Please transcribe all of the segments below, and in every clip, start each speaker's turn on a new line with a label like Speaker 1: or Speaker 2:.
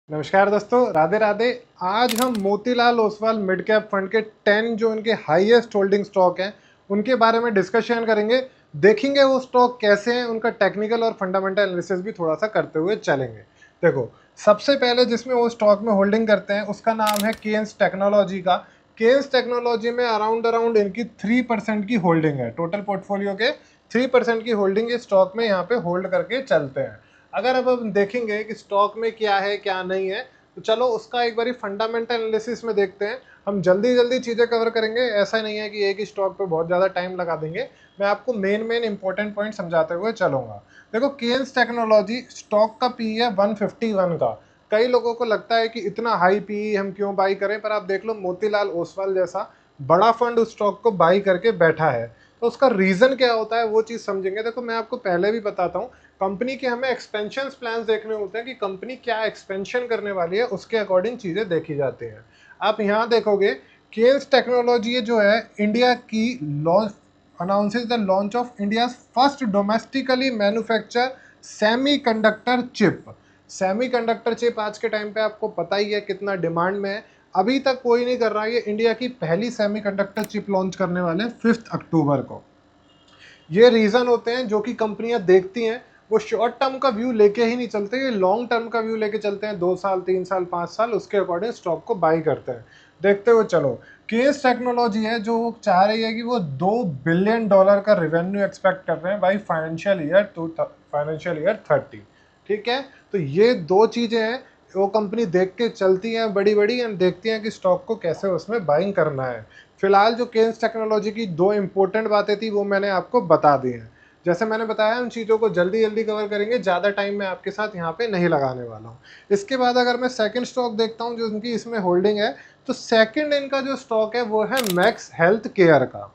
Speaker 1: नमस्कार दोस्तों, राधे राधे। आज हम Motilal Oswal mid cap fund के 10 जो उनके हाईएस्ट होल्डिंग स्टॉक हैं उनके बारे में डिस्कशन करेंगे। देखेंगे वो स्टॉक कैसे हैं, उनका टेक्निकल और फंडामेंटल एनालिसिस भी थोड़ा सा करते हुए चलेंगे। देखो, सबसे पहले जिसमें वो स्टॉक में होल्डिंग करते हैं उसका नाम है केन्स टेक्नोलॉजी का। केन्स टेक्नोलॉजी में अराउंड अराउंड इनकी 3% की होल्डिंग है। टोटल पोर्टफोलियो के 3% की होल्डिंग इस स्टॉक में यहाँ पे होल्ड करके चलते हैं। अगर अब हम देखेंगे कि स्टॉक में क्या है क्या नहीं है, तो चलो उसका एक बारी फंडामेंटल एनालिसिस में देखते हैं। हम जल्दी जल्दी चीज़ें कवर करेंगे, ऐसा नहीं है कि एक ही स्टॉक पे बहुत ज़्यादा टाइम लगा देंगे। मैं आपको मेन मेन इंपॉर्टेंट पॉइंट समझाते हुए चलूंगा। देखो, केन्स टेक्नोलॉजी स्टॉक का पी है 151 का। कई लोगों को लगता है कि इतना हाई पी हम क्यों बाई करें, पर आप देख लो मोतीलाल ओसवाल जैसा बड़ा फंड उस स्टॉक को बाई करके बैठा है, तो उसका रीज़न क्या होता है वो चीज़ समझेंगे। देखो, मैं आपको पहले भी बताता हूँ, कंपनी के हमें एक्सपेंशन प्लान्स देखने होते हैं कि कंपनी क्या एक्सपेंशन करने वाली है, उसके अकॉर्डिंग चीज़ें देखी जाती हैं। आप यहाँ देखोगे, केन्स टेक्नोलॉजी जो है इंडिया की launch announces the launch of India first domestically manufacture semiconductor chip. Semiconductor chip आज के टाइम पे आपको पता ही है कितना डिमांड में है। अभी तक कोई नहीं कर रहा है। ये इंडिया की पहली सेमीकंडक्टर चिप लॉन्च करने वाले हैं 5 अक्टूबर को। ये रीज़न होते हैं जो कि कंपनियां देखती हैं। वो शॉर्ट टर्म का व्यू लेके ही नहीं चलते, ये लॉन्ग टर्म का व्यू लेके चलते हैं। 2 साल, 3 साल, 5 साल, उसके अकॉर्डिंग स्टॉक को बाई करते हैं। देखते हुए चलो, केस टेक्नोलॉजी है जो वो चाह रही है कि वो $2 बिलियन का रेवेन्यू एक्सपेक्ट कर रहे हैं बाई फाइनेंशियल ईयर 30। ठीक है, तो ये दो चीज़ें हैं। वो कंपनी देख के चलती हैं बड़ी बड़ी, एंड देखती हैं कि स्टॉक को कैसे उसमें बाइंग करना है। फिलहाल जो केन्स टेक्नोलॉजी की दो इंपॉर्टेंट बातें थी वो मैंने आपको बता दी हैं। जैसे मैंने बताया, उन चीज़ों को जल्दी जल्दी कवर करेंगे, ज़्यादा टाइम मैं आपके साथ यहाँ पे नहीं लगाने वाला हूँ। इसके बाद अगर मैं सेकंड स्टॉक देखता हूँ जो उनकी इसमें होल्डिंग है, तो सेकंड इनका जो स्टॉक है वो है मैक्स हेल्थ केयर का।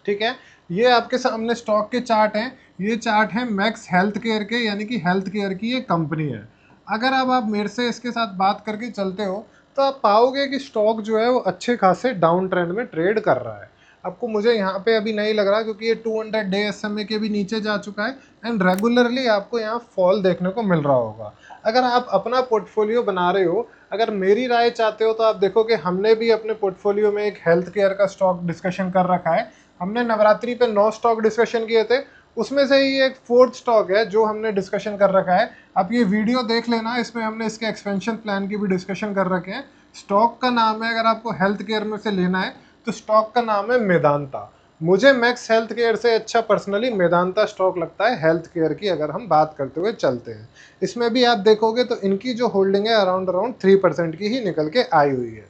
Speaker 1: ठीक है, ये आपके सामने स्टॉक के चार्ट हैं। ये चार्ट है मैक्स हेल्थ केयर के, यानी कि हेल्थ केयर की ये कंपनी है। अगर अब आप मेरे से इसके साथ बात करके चलते हो, तो आप पाओगे कि स्टॉक जो है वो अच्छे खासे डाउन ट्रेंड में ट्रेड कर रहा है। आपको मुझे यहाँ पे अभी नहीं लग रहा, क्योंकि ये 200 डे SMA के भी नीचे जा चुका है, एंड रेगुलरली आपको यहाँ फॉल देखने को मिल रहा होगा। अगर आप अपना पोर्टफोलियो बना रहे हो, अगर मेरी राय चाहते हो, तो आप देखो कि हमने भी अपने पोर्टफोलियो में एक हेल्थ केयर का स्टॉक डिस्कशन कर रखा है। हमने नवरात्रि पे 9 स्टॉक डिस्कशन किए थे, उसमें से ही एक फोर्थ स्टॉक है जो हमने डिस्कशन कर रखा है। आप ये वीडियो देख लेना, इसमें हमने इसके एक्सपेंशन प्लान की भी डिस्कशन कर रखे हैं। स्टॉक का नाम है, अगर आपको हेल्थ केयर में से लेना है, तो स्टॉक का नाम है मेदांता। मुझे मैक्स हेल्थ केयर से अच्छा पर्सनली मेदांता स्टॉक लगता है हेल्थ केयर की, अगर हम बात करते हुए चलते हैं। इसमें भी आप देखोगे तो इनकी जो होल्डिंग है अराउंड अराउंड 3% की ही निकल के आई हुई है।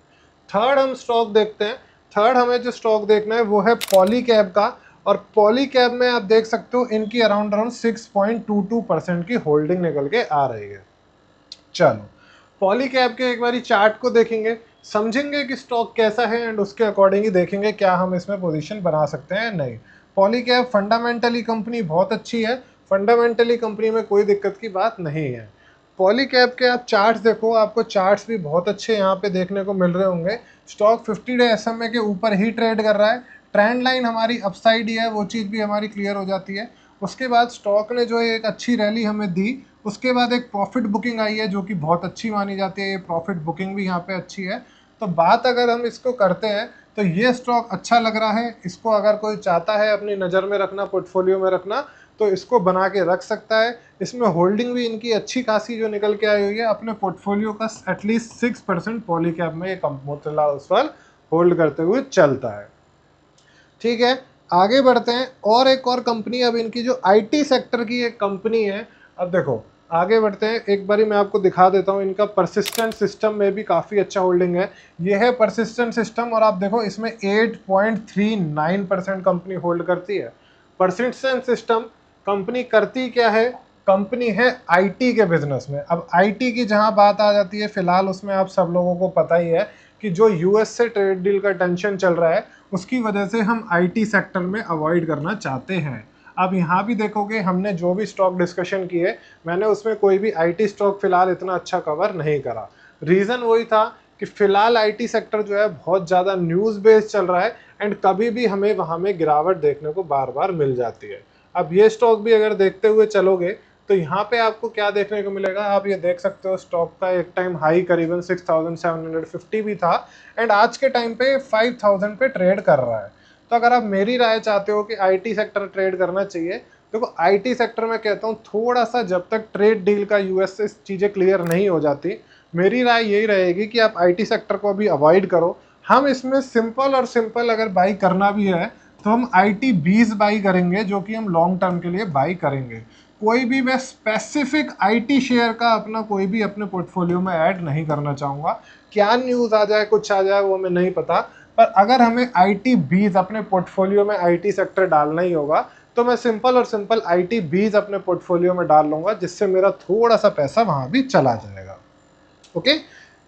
Speaker 1: थर्ड हम स्टॉक देखते हैं। थर्ड हमें जो स्टॉक देखना है वो है पॉलीकैब का। और पॉलीकैब में आप देख सकते हो इनकी अराउंड अराउंड 6.22% की होल्डिंग निकल के आ रही है। चलो, पॉलीकैब के एक बारी चार्ट को देखेंगे, समझेंगे कि स्टॉक कैसा है, एंड उसके अकॉर्डिंग ही देखेंगे क्या हम इसमें पोजीशन बना सकते हैं नहीं। पॉलीकैब फंडामेंटली कंपनी बहुत अच्छी है। फंडामेंटली कंपनी में कोई दिक्कत की बात नहीं है। पॉलीकैब के आप चार्ट्स देखो, आपको चार्ट्स भी बहुत अच्छे यहाँ पे देखने को मिल रहे होंगे। स्टॉक 50 डे SMA के ऊपर ही ट्रेड कर रहा है। ट्रेंड लाइन हमारी अपसाइड ही है, वो चीज़ भी हमारी क्लियर हो जाती है। उसके बाद स्टॉक ने जो है एक अच्छी रैली हमें दी। उसके बाद एक प्रॉफिट बुकिंग आई है जो कि बहुत अच्छी मानी जाती है। ये प्रॉफिट बुकिंग भी यहाँ पे अच्छी है। तो बात अगर हम इसको करते हैं, तो ये स्टॉक अच्छा लग रहा है। इसको अगर कोई चाहता है अपनी नज़र में रखना, पोर्टफोलियो में रखना, तो इसको बना के रख सकता है। इसमें होल्डिंग भी इनकी अच्छी खासी जो निकल के आई हुई है। अपने पोर्टफोलियो का एटलीस्ट 6% पॉलीकैब में ये मोतीलाल ओसवाल होल्ड करते हुए चलता है। ठीक है, आगे बढ़ते हैं। और एक और कंपनी, अब इनकी जो IT सेक्टर की एक कंपनी है। अब देखो, आगे बढ़ते हैं, एक बारी मैं आपको दिखा देता हूँ। इनका परसिस्टेंट सिस्टम में भी काफ़ी अच्छा होल्डिंग है। ये है परसिस्टेंट सिस्टम, और आप देखो इसमें 8.39% कंपनी होल्ड करती है। परसिस्टेंट सिस्टम कंपनी करती क्या है? कंपनी है IT के बिजनेस में। अब IT की जहाँ बात आ जाती है, फिलहाल उसमें आप सब लोगों को पता ही है कि जो US से ट्रेड डील का टेंशन चल रहा है, उसकी वजह से हम IT सेक्टर में अवॉइड करना चाहते हैं। अब यहाँ भी देखोगे, हमने जो भी स्टॉक डिस्कशन किए, मैंने उसमें कोई भी IT स्टॉक फिलहाल इतना अच्छा कवर नहीं करा। रीज़न वही था कि फिलहाल IT सेक्टर जो है बहुत ज़्यादा न्यूज़ बेस्ड चल रहा है, एंड कभी भी हमें वहाँ में गिरावट देखने को बार बार मिल जाती है। अब ये स्टॉक भी अगर देखते हुए चलोगे, तो यहाँ पे आपको क्या देखने को मिलेगा, आप ये देख सकते हो स्टॉक का एक टाइम हाई करीबन 6,750 भी था एंड आज के टाइम पे 5,000 पे ट्रेड कर रहा है। तो अगर आप मेरी राय चाहते हो कि आईटी सेक्टर ट्रेड करना चाहिए, देखो आईटी सेक्टर में कहता हूँ थोड़ा सा जब तक ट्रेड डील का यूएस से चीज़ें क्लियर नहीं हो जाती, मेरी राय यही रहेगी कि आप आईटी सेक्टर को अभी अवॉइड करो। हम इसमें सिंपल अगर बाई करना भी है तो हम आईटी 20 बाई करेंगे, जो कि हम लॉन्ग टर्म के लिए बाई करेंगे। कोई भी मैं स्पेसिफिक आईटी शेयर का अपना कोई भी अपने पोर्टफोलियो में ऐड नहीं करना चाहूँगा। क्या न्यूज़ आ जाए कुछ आ जाए वो हमें नहीं पता, पर अगर हमें आईटी 20 अपने पोर्टफोलियो में आईटी सेक्टर डालना ही होगा तो मैं सिंपल आईटी 20 अपने पोर्टफोलियो में डाल लूँगा, जिससे मेरा थोड़ा सा पैसा वहाँ भी चला जाएगा। ओके,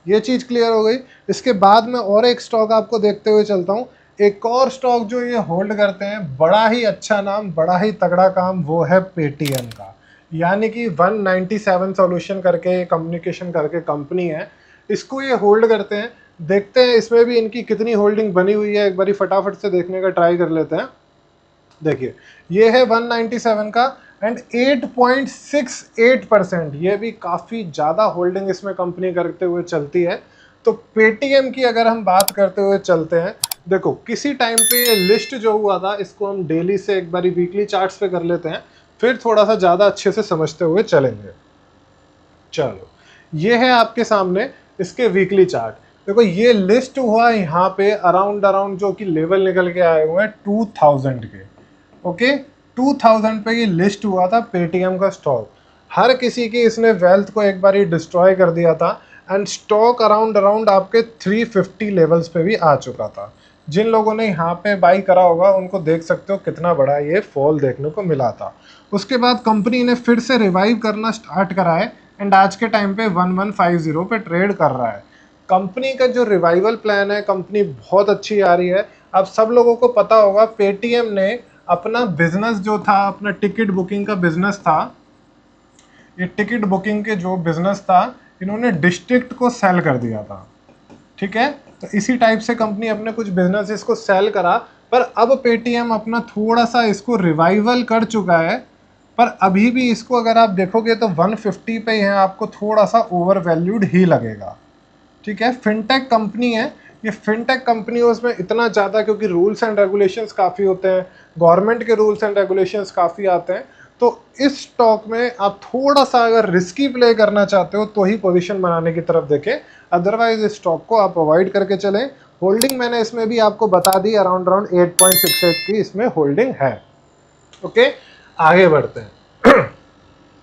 Speaker 1: ये चीज़ क्लियर हो गई। इसके बाद में और एक स्टॉक आपको देखते हुए चलता हूँ। एक और स्टॉक जो ये होल्ड करते हैं, बड़ा ही अच्छा नाम, बड़ा ही तगड़ा काम, वो है पेटीएम का। यानी कि 197 सॉल्यूशन करके कम्युनिकेशन करके कंपनी है, इसको ये होल्ड करते हैं। देखते हैं इसमें भी इनकी कितनी होल्डिंग बनी हुई है, एक बारी फटाफट से देखने का ट्राई कर लेते हैं। देखिए ये है 197 का एंड 8.68%, ये भी काफ़ी ज़्यादा होल्डिंग इसमें कंपनी करते हुए चलती है। तो पेटीएम की अगर हम बात करते हुए चलते हैं, देखो किसी टाइम पे ये लिस्ट जो हुआ था, इसको हम डेली से एक बारी वीकली चार्ट्स पे कर लेते हैं, फिर थोड़ा सा ज़्यादा अच्छे से समझते हुए चलेंगे। चलो ये है आपके सामने इसके वीकली चार्ट। देखो ये लिस्ट हुआ यहाँ पे अराउंड जो कि लेवल निकल के आए हुए हैं 2000 के। ओके 2000 पे ये लिस्ट हुआ था पेटीएम का स्टॉक। हर किसी की इसने वेल्थ को एक बार ही डिस्ट्रॉय कर दिया था एंड स्टॉक अराउंड आपके 350 लेवल्स पे भी आ चुका था। जिन लोगों ने यहाँ पे बाई करा होगा उनको देख सकते हो कितना बड़ा ये फॉल देखने को मिला था। उसके बाद कंपनी ने फिर से रिवाइव करना स्टार्ट करा है एंड आज के टाइम पे 1150 पे ट्रेड कर रहा है। कंपनी का जो रिवाइवल प्लान है, कंपनी बहुत अच्छी आ रही है। अब सब लोगों को पता होगा पेटीएम ने अपना बिजनेस जो था, अपना टिकट बुकिंग का बिजनेस था, ये टिकट बुकिंग के जो बिजनेस था इन्होंने डिस्ट्रिक्ट को सेल कर दिया था। ठीक है, तो इसी टाइप से कंपनी अपने कुछ बिजनेसेस को सेल करा, पर अब पेटीएम अपना थोड़ा सा इसको रिवाइवल कर चुका है। पर अभी भी इसको अगर आप देखोगे तो 150 पे है, आपको थोड़ा सा ओवर वैल्यूड ही लगेगा। ठीक है, फिनटेक कंपनी है ये। फिनटेक कंपनी उसमें इतना ज़्यादा, क्योंकि रूल्स एंड रेगुलेशंस काफ़ी होते हैं, गवर्नमेंट के रूल्स एंड रेगुलेशंस काफ़ी आते हैं, तो इस स्टॉक में आप थोड़ा सा अगर रिस्की प्ले करना चाहते हो तो ही पोजीशन बनाने की तरफ देखें, अदरवाइज इस स्टॉक को आप अवॉइड करके चलें। होल्डिंग मैंने इसमें भी आपको बता दी, अराउंड 8.68 की इसमें होल्डिंग है। ओके, आगे बढ़ते हैं।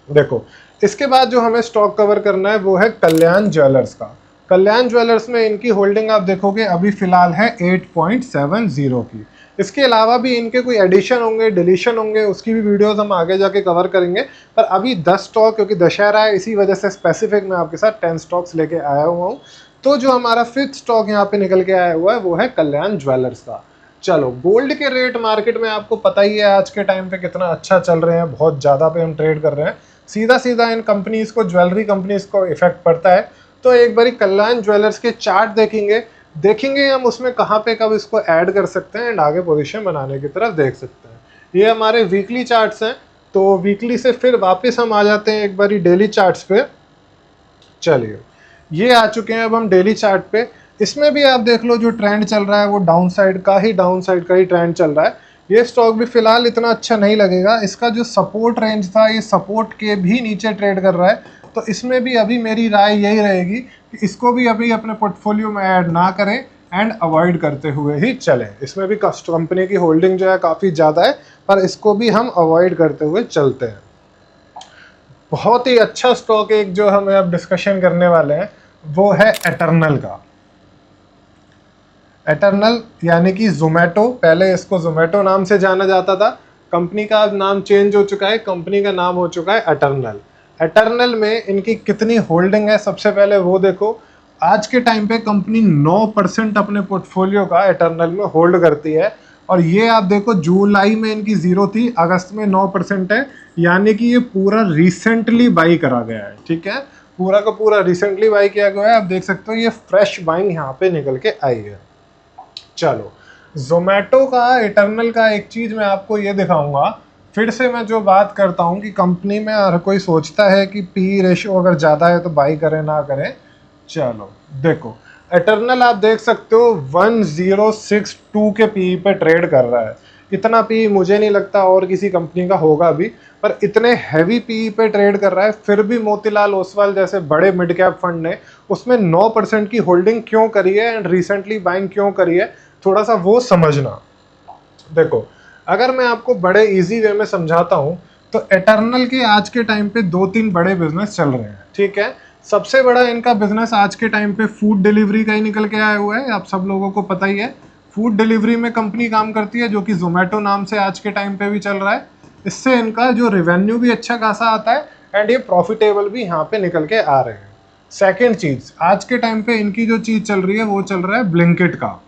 Speaker 1: देखो इसके बाद जो हमें स्टॉक कवर करना है वो है कल्याण ज्वेलर्स का। कल्याण ज्वेलर्स में इनकी होल्डिंग आप देखोगे अभी फिलहाल है 8.70 की। इसके अलावा भी इनके कोई एडिशन होंगे, डिलीशन होंगे, उसकी भी वीडियोस हम आगे जाके कवर करेंगे। पर अभी 10 स्टॉक, क्योंकि दशहरा है इसी वजह से स्पेसिफिक मैं आपके साथ 10 स्टॉक्स लेके आया हुआ हूँ। तो जो हमारा 5th स्टॉक यहाँ पे निकल के आया हुआ है वो है कल्याण ज्वेलर्स का। चलो गोल्ड के रेट मार्केट में आपको पता ही है आज के टाइम पे कितना अच्छा चल रहे हैं, बहुत ज़्यादा पे हम ट्रेड कर रहे हैं। सीधा इन कंपनीज को, ज्वेलरी कंपनीज को इफेक्ट पड़ता है। तो एक बारी कल्याण ज्वेलर्स के चार्ट देखेंगे हम उसमें कहाँ पे कब इसको ऐड कर सकते हैं एंड आगे पोजीशन बनाने की तरफ देख सकते हैं। ये हमारे वीकली चार्ट्स हैं, तो वीकली से फिर वापस हम आ जाते हैं एक बारी डेली चार्ट्स पे। चलिए ये आ चुके हैं अब हम डेली चार्ट पे। इसमें भी आप देख लो जो ट्रेंड चल रहा है वो डाउन साइड का ही ट्रेंड चल रहा है। ये स्टॉक भी फिलहाल इतना अच्छा नहीं लगेगा, इसका जो सपोर्ट रेंज था ये सपोर्ट के भी नीचे ट्रेड कर रहा है। तो इसमें भी अभी मेरी राय यही रहेगी कि इसको भी अभी अपने पोर्टफोलियो में ऐड ना करें एंड अवॉइड करते हुए ही चलें। इसमें भी कंपनी की होल्डिंग जो है काफ़ी ज़्यादा है, पर इसको भी हम अवॉइड करते हुए चलते हैं। बहुत ही अच्छा स्टॉक एक जो हम अब डिस्कशन करने वाले हैं वो है एटर्नल का। एटर्नल यानी कि जोमेटो, पहले इसको जोमेटो नाम से जाना जाता था, कंपनी का अब नाम चेंज हो चुका है, कंपनी का नाम हो चुका है एटर्नल। एटर्नल में इनकी कितनी होल्डिंग है सबसे पहले वो देखो। आज के टाइम पे कंपनी 9% अपने पोर्टफोलियो का एटर्नल में होल्ड करती है, और ये आप देखो जुलाई में इनकी 0 थी, अगस्त में 9% है, यानी कि ये पूरा रिसेंटली बाई करा गया है। ठीक है, पूरा का पूरा रिसेंटली बाई किया गया है। आप देख सकते हो ये फ्रेश बाइंग यहाँ पे निकल के आई है। चलो जोमेटो का, एटर्नल का एक चीज़ मैं आपको ये दिखाऊंगा, फिर से मैं जो बात करता हूँ कि कंपनी में हर कोई सोचता है कि पी रेशियो अगर ज़्यादा है तो बाई करें ना करें। चलो देखो, एटर्नल आप देख सकते हो 1062 के पी पे ट्रेड कर रहा है। इतना पी मुझे नहीं लगता और किसी कंपनी का होगा भी, पर इतने हैवी पी पे ट्रेड कर रहा है। फिर भी मोतीलाल ओसवाल जैसे बड़े मिड कैप फंड ने उसमें 9% की होल्डिंग क्यों करी है एंड रिसेंटली बाइंग क्यों करी है, थोड़ा सा वो समझना। देखो, अगर मैं आपको बड़े इजी वे में समझाता हूँ तो एटर्नल के आज के टाइम पे 2-3 बड़े बिजनेस चल रहे हैं, ठीक है। सबसे बड़ा इनका बिजनेस आज के टाइम पे फूड डिलीवरी का ही निकल के आया हुआ है, आप सब लोगों को पता ही है। फूड डिलीवरी में कंपनी काम करती है जो कि जोमेटो नाम से आज के टाइम पे भी चल रहा है। इससे इनका जो रेवेन्यू भी अच्छा खासा आता है एंड ये प्रॉफिटेबल भी यहाँ पे निकल के आ रहे हैं। सेकेंड चीज, आज के टाइम पे इनकी जो चीज चल रही है वो चल रहा है ब्लिंकिट का,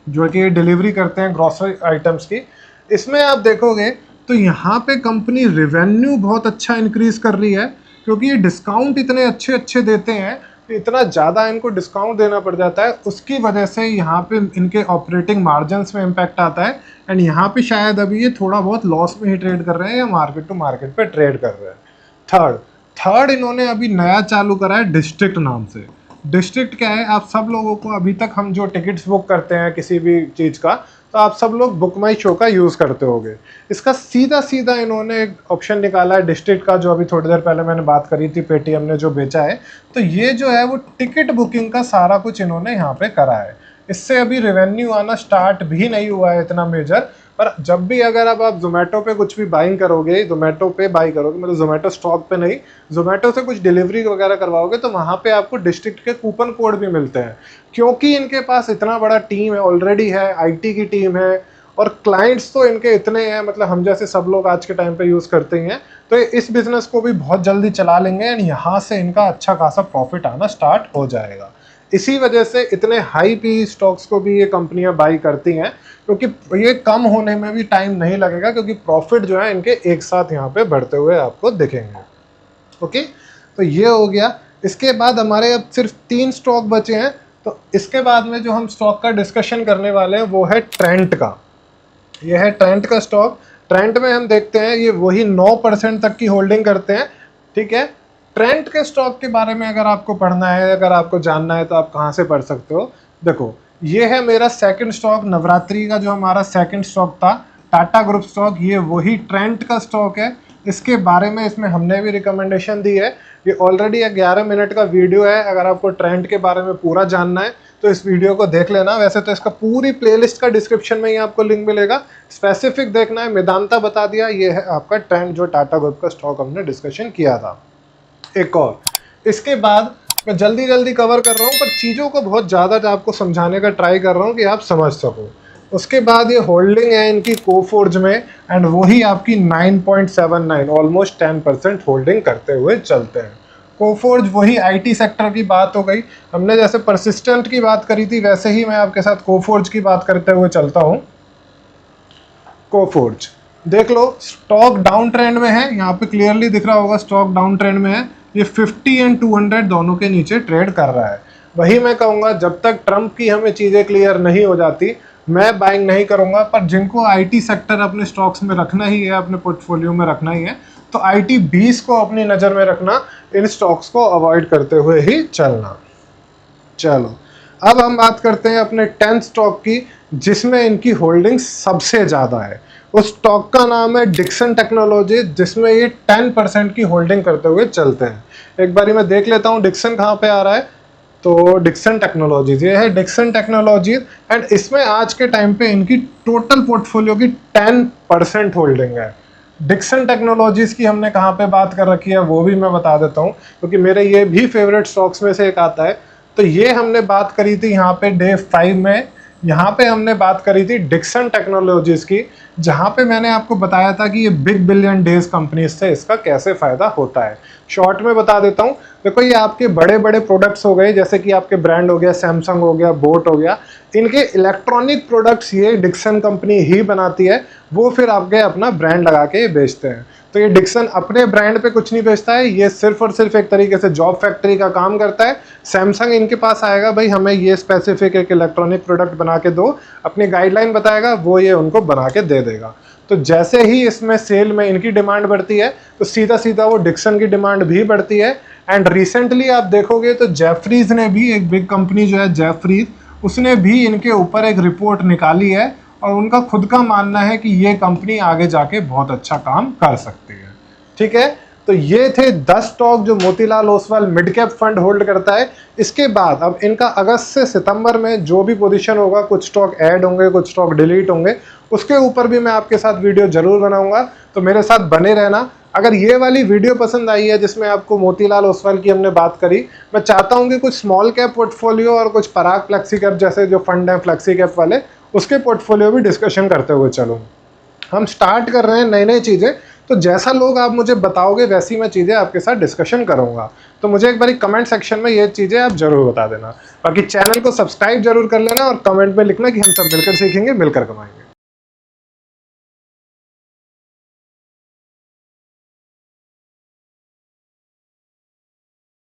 Speaker 1: जो कि डिलीवरी करते हैं ग्रोसरी आइटम्स की। इसमें आप देखोगे तो यहाँ पे कंपनी रेवेन्यू बहुत अच्छा इंक्रीज कर रही है, क्योंकि ये डिस्काउंट इतने अच्छे अच्छे देते हैं, इतना ज़्यादा इनको डिस्काउंट देना पड़ जाता है, उसकी वजह से यहाँ पे इनके ऑपरेटिंग मार्जिन्स में इम्पैक्ट आता है। एंड यहाँ पे शायद अभी ये थोड़ा बहुत लॉस में ही ट्रेड कर रहे हैं या मार्केट टू मार्केट पे ट्रेड कर रहे हैं। थर्ड थर्ड इन्होंने अभी नया चालू करा है डिस्ट्रिक्ट नाम से। डिस्ट्रिक्ट क्या है, आप सब लोगों को, अभी तक हम जो टिकट्स बुक करते हैं किसी भी चीज़ का, तो आप सब लोग बुक माई शो का यूज़ करते होगे। इसका सीधा सीधा इन्होंने एक ऑप्शन निकाला है डिस्ट्रिक्ट का, जो अभी थोड़ी देर पहले मैंने बात करी थी, पेटीएम ने जो बेचा है। तो ये जो है वो टिकट बुकिंग का सारा कुछ इन्होंने यहाँ पे करा है। इससे अभी रेवेन्यू आना स्टार्ट भी नहीं हुआ है इतना मेजर, पर जब भी अगर अब आप जोमेटो पे कुछ भी बाइंग करोगे, जोमेटो पे बाई करोगे, मतलब जोमेटो स्टॉक पे नहीं, जोमेटो से कुछ डिलीवरी वगैरह करवाओगे, तो वहाँ पे आपको डिस्ट्रिक्ट के कूपन कोड भी मिलते हैं। क्योंकि इनके पास इतना बड़ा टीम है ऑलरेडी है, आईटी की टीम है, और क्लाइंट्स तो इनके इतने हैं, मतलब हम जैसे सब लोग आज के टाइम पे यूज़ करते हैं, तो इस बिजनेस को भी बहुत जल्दी चला लेंगे एंड यहाँ से इनका अच्छा खासा प्रॉफिट आना स्टार्ट हो जाएगा। इसी वजह से इतने हाई पी स्टॉक्स को भी ये कंपनियां बाई करती हैं, क्योंकि ये कम होने में भी टाइम नहीं लगेगा, क्योंकि प्रॉफिट जो है इनके एक साथ यहाँ पे बढ़ते हुए आपको दिखेंगे। ओके, तो ये हो गया। इसके बाद हमारे अब सिर्फ 3 स्टॉक बचे हैं, तो इसके बाद में जो हम स्टॉक का डिस्कशन करने वाले हैं वो है ट्रेंट का। ये है ट्रेंट का स्टॉक। ट्रेंट में हम देखते हैं ये वही 9% तक की होल्डिंग करते हैं, ठीक है। ट्रेंट के स्टॉक के बारे में अगर आपको पढ़ना है, अगर आपको जानना है, तो आप कहाँ से पढ़ सकते हो। देखो, ये है मेरा सेकंड स्टॉक, नवरात्रि का जो हमारा सेकंड स्टॉक था, टाटा ग्रुप स्टॉक। ये वही ट्रेंट का स्टॉक है। इसके बारे में इसमें हमने भी रिकमेंडेशन दी है। ये ऑलरेडी 11 मिनट का वीडियो है। अगर आपको ट्रेंट के बारे में पूरा जानना है तो इस वीडियो को देख लेना। वैसे तो इसका पूरी प्लेलिस्ट का डिस्क्रिप्शन में ही आपको लिंक मिलेगा। स्पेसिफिक देखना है, मेदांता बता दिया। ये है आपका ट्रेंट, जो टाटा ग्रुप का स्टॉक हमने डिस्कशन किया था। एक और, इसके बाद मैं जल्दी जल्दी कवर कर रहा हूँ, पर चीज़ों को बहुत ज़्यादा आपको समझाने का ट्राई कर रहा हूँ कि आप समझ सको। उसके बाद ये होल्डिंग है इनकी कोफोर्ज में, एंड वही आपकी 9.79 ऑलमोस्ट 10% होल्डिंग करते हुए चलते हैं। कोफोर्ज वही आईटी सेक्टर की बात हो गई। हमने जैसे परसिस्टेंट की बात करी थी, वैसे ही मैं आपके साथ कोफोर्ज की बात करते हुए चलता हूँ। कोफोर्ज देख लो, स्टॉक डाउन ट्रेंड में है, यहाँ पे क्लियरली दिख रहा होगा स्टॉक डाउन ट्रेंड में है। ये 50 एंड 200 दोनों के नीचे ट्रेड कर रहा है। वही मैं कहूँगा, जब तक ट्रम्प की हमें चीज़ें क्लियर नहीं हो जाती, मैं बाइंग नहीं करूँगा। पर जिनको आईटी सेक्टर अपने स्टॉक्स में रखना ही है, अपने पोर्टफोलियो में रखना ही है, तो आईटी 20 को अपनी नज़र में रखना, इन स्टॉक्स को अवॉइड करते हुए ही चलना। चलो, अब हम बात करते हैं अपने 10 स्टॉक की, जिसमें इनकी होल्डिंग सबसे ज़्यादा है। उस स्टॉक का नाम है डिक्सन टेक्नोलॉजी, जिसमें ये 10% की होल्डिंग करते हुए चलते हैं। एक बारी मैं देख लेता हूँ डिक्सन कहाँ पे आ रहा है। तो डिक्सन टेक्नोलॉजीज, ये है डिक्सन टेक्नोलॉजीज, एंड इसमें आज के टाइम पे इनकी टोटल पोर्टफोलियो की 10% होल्डिंग है। डिक्सन टेक्नोलॉजीज की हमने कहाँ पे बात कर रखी है वो भी मैं बता देता हूँ, क्योंकि मेरे ये भी फेवरेट स्टॉक्स में से एक आता है। तो ये हमने बात करी थी यहाँ पे डे 5 में, यहाँ पे हमने बात करी थी डिक्सन टेक्नोलॉजीज की, जहाँ पे मैंने आपको बताया था कि ये बिग बिलियन डेज कंपनीज से इसका कैसे फ़ायदा होता है। शॉर्ट में बता देता हूँ। देखो, ये आपके बड़े बड़े प्रोडक्ट्स हो गए, जैसे कि आपके ब्रांड हो गया, सैमसंग हो गया, बोट हो गया, इनके इलेक्ट्रॉनिक प्रोडक्ट्स ये डिक्सन कंपनी ही बनाती है। वो फिर आपके अपना ब्रांड लगा के बेचते हैं। तो ये डिक्सन अपने ब्रांड पे कुछ नहीं बेचता है, ये सिर्फ और सिर्फ एक तरीके से जॉब फैक्ट्री का काम करता है। सैमसंग इनके पास आएगा, भाई हमें ये स्पेसिफिक एक इलेक्ट्रॉनिक प्रोडक्ट बना के दो, अपनी गाइडलाइन बताएगा, वो ये उनको बना के दे देगा। तो जैसे ही इसमें सेल में इनकी डिमांड बढ़ती है तो सीधा सीधा वो डिक्सन की डिमांड भी बढ़ती है। एंड रिसेंटली आप देखोगे तो जेफरीज ने भी, एक बिग कंपनी जो है जेफरीज, उसने भी इनके ऊपर एक रिपोर्ट निकाली है और उनका खुद का मानना है कि ये कंपनी आगे जाके बहुत अच्छा काम कर सकती है। ठीक है, तो ये थे 10 स्टॉक जो Motilal Oswal mid cap fund hold करता है। इसके बाद अब इनका अगस्त से सितंबर में जो भी पोजीशन होगा, कुछ स्टॉक ऐड होंगे, कुछ स्टॉक डिलीट होंगे, उसके ऊपर भी मैं आपके साथ वीडियो जरूर बनाऊंगा, तो मेरे साथ बने रहना। अगर ये वाली वीडियो पसंद आई है जिसमें आपको मोतीलाल ओसवाल की हमने बात करी, मैं चाहता हूँ कि कुछ स्मॉल कैप पोर्टफोलियो और कुछ पराग फ्लेक्सी कैप जैसे जो फंड है फ्लेक्सी कैप वाले, उसके पोर्टफोलियो भी डिस्कशन करते हुए चलूँ। हम स्टार्ट कर रहे हैं नई नई चीज़ें, तो जैसा लोग आप मुझे बताओगे वैसी मैं चीज़ें आपके साथ डिस्कशन करूंगा। तो मुझे एक बार कमेंट सेक्शन में ये चीज़ें आप जरूर बता देना। बाकी चैनल को सब्सक्राइब जरूर कर लेना और कमेंट में लिखना कि हम सब मिलकर सीखेंगे, मिलकर कमाएंगे।